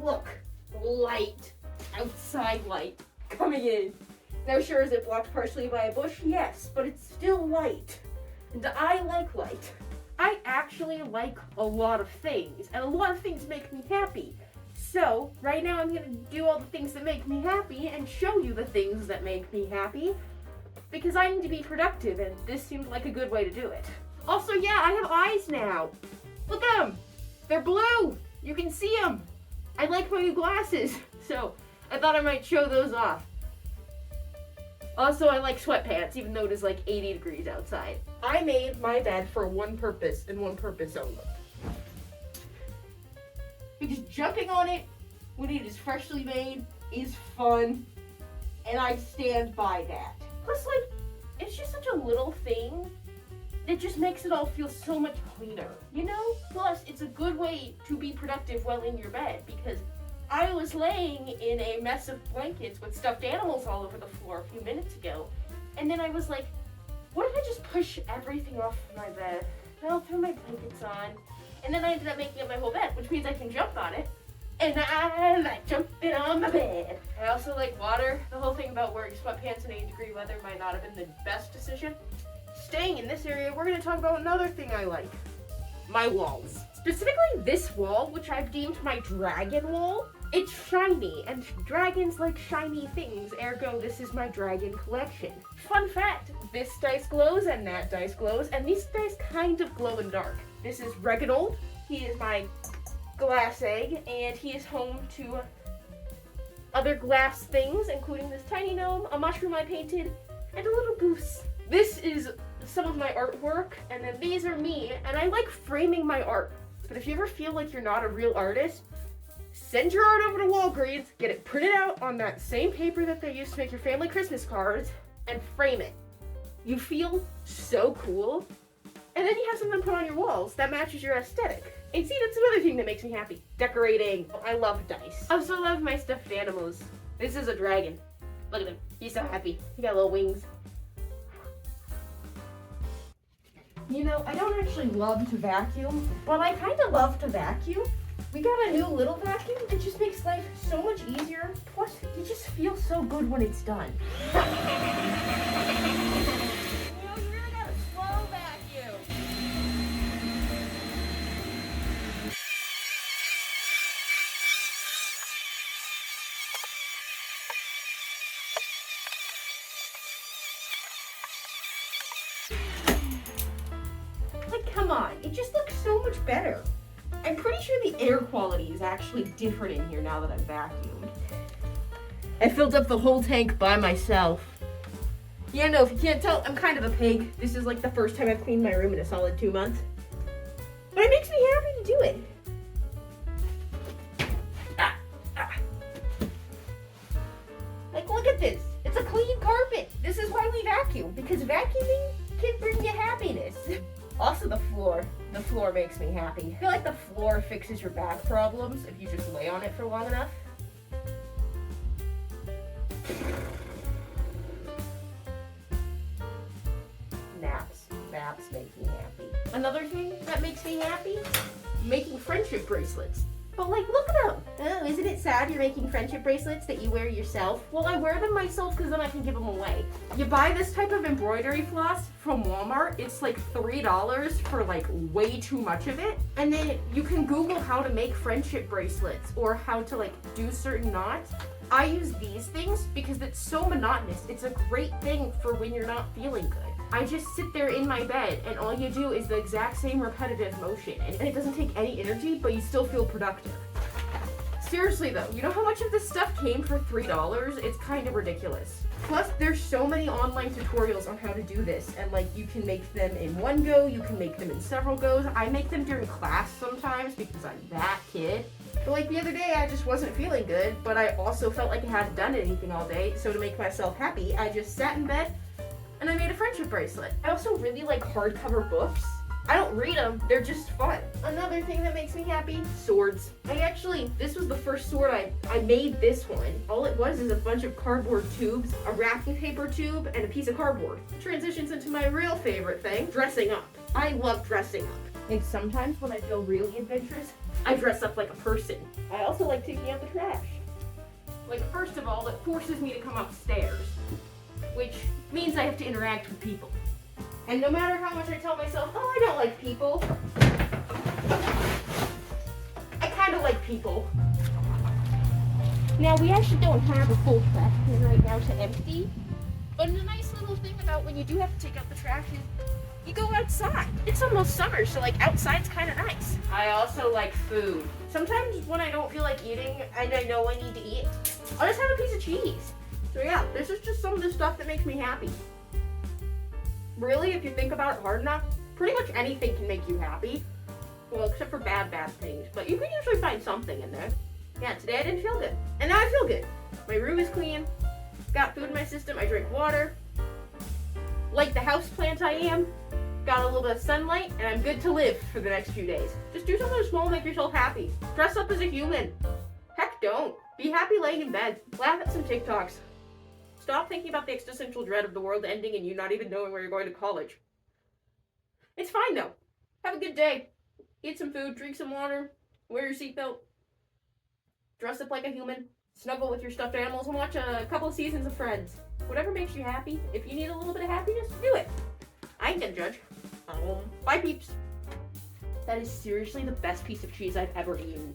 Look, light, outside light, coming in. Now sure, is it blocked partially by a bush? Yes, but it's still light. And I like light. I actually like a lot of things, and a lot of things make me happy. So, right now I'm gonna do all the things that make me happy and show you the things that make me happy, because I need to be productive, and this seemed like a good way to do it. Also, yeah, I have eyes now. Look at them. They're blue. You can see them. I like my new glasses, so I thought I might show those off. Also, I like sweatpants, even though it is like 80 degrees outside. I made my bed for one purpose, and one purpose only. Because jumping on it when it is freshly made is fun, and I stand by that. Plus, like, it's just such a little thing that just makes it all feel so much cleaner, you know? Plus, it's a good way to be productive while in your bed, because I was laying in a mess of blankets with stuffed animals all over the floor a few minutes ago, and then I was like, what if I just push everything off my bed? Then I'll throw my blankets on, and then I ended up making up my whole bed, which means I can jump on it, and I like jumping on my bed. I also like water. The whole thing about wearing sweatpants in 80-degree weather might not have been the best decision. Staying in this area, we're going to talk about another thing I like. My walls. Specifically this wall, which I've deemed my dragon wall. It's shiny, and dragons like shiny things, ergo this is my dragon collection. Fun fact, this dice glows and that dice glows, and these dice kind of glow in dark. This is Reginald. He is my glass egg, and he is home to other glass things, including this tiny gnome, a mushroom I painted, and a little goose. This is some of my artwork, and then these are me, and I like framing my art. But if you ever feel like you're not a real artist, send your art over to Walgreens, get it printed out on that same paper that they used to make your family Christmas cards, and frame it. You feel so cool, and then you have something to put on your walls that matches your aesthetic. And see, that's another thing that makes me happy. Decorating. I love dice. I also love my stuffed animals. This is a dragon. Look at him. He's so happy. He got little wings. You know, I don't actually love to vacuum, but I kind of love to vacuum. We got a new little vacuum that just makes life so much easier. Plus, you just feel so good when it's done. You know, you really got a slow vacuum. Like, come on, it just looks so much better. I'm pretty sure the air quality is actually different in here now that I've vacuumed. I filled up the whole tank by myself. Yeah, no, if you can't tell, I'm kind of a pig. This is like the first time I've cleaned my room in a solid 2 months. But it makes me happy to do it. Like, look at this. It's a clean carpet. This is why we vacuum, because vacuuming can bring you happiness. Also the floor. The floor makes me happy. I feel like the floor fixes your back problems if you just lay on it for long enough. Naps. Naps make me happy. Another thing that makes me happy? Making friendship bracelets. But like, look at them. Oh, isn't it sad you're making friendship bracelets that you wear yourself? Well, I wear them myself because then I can give them away. You buy this type of embroidery floss from Walmart. It's like $3 for like way too much of it. And then you can Google how to make friendship bracelets or how to like do certain knots. I use these things because it's so monotonous. It's a great thing for when you're not feeling good. I just sit there in my bed and all you do is the exact same repetitive motion and it doesn't take any energy, but you still feel productive. Seriously though, you know how much of this stuff came for $3? It's kind of ridiculous. Plus, there's so many online tutorials on how to do this, and like you can make them in one go, you can make them in several goes. I make them during class sometimes because I'm that kid. But like the other day, I just wasn't feeling good, but I also felt like I hadn't done anything all day, so to make myself happy, I just sat in bed and I made a friendship bracelet. I also really like hardcover books. I don't read them, they're just fun. Another thing that makes me happy, swords. This was the first sword I made this one. All it was is a bunch of cardboard tubes, a wrapping paper tube, and a piece of cardboard. Transitions into my real favorite thing, dressing up. I love dressing up. And sometimes when I feel really adventurous, I dress up like a person. I also like taking out the trash. Like, first of all, it forces me to come upstairs, which means I have to interact with people. And no matter how much I tell myself, oh, I don't like people, I kind of like people. Now, we actually don't have a full trash can right now to empty, but a nice little thing about when you do have to take out the trash is you go outside. It's almost summer, so like outside's kind of nice. I also like food. Sometimes when I don't feel like eating and I know I need to eat, I'll just have a piece of cheese. So yeah, this is just some of the stuff that makes me happy. Really, if you think about it hard enough, pretty much anything can make you happy. Well, except for bad things, but you can usually find something in there. Yeah, today I didn't feel good, and now I feel good. My room is clean, got food in my system, I drink water. Like the houseplant I am, got a little bit of sunlight, and I'm good to live for the next few days. Just do something small, make yourself happy. Dress up as a human. Heck, don't. Be happy laying in bed. Laugh at some TikToks. Stop thinking about the existential dread of the world ending and you not even knowing where you're going to college. It's fine though. Have a good day. Eat some food, drink some water, wear your seatbelt, dress up like a human, snuggle with your stuffed animals, and watch a couple of seasons of Friends. Whatever makes you happy. If you need a little bit of happiness, do it. I ain't gonna judge. Bye, peeps. That is seriously the best piece of cheese I've ever eaten.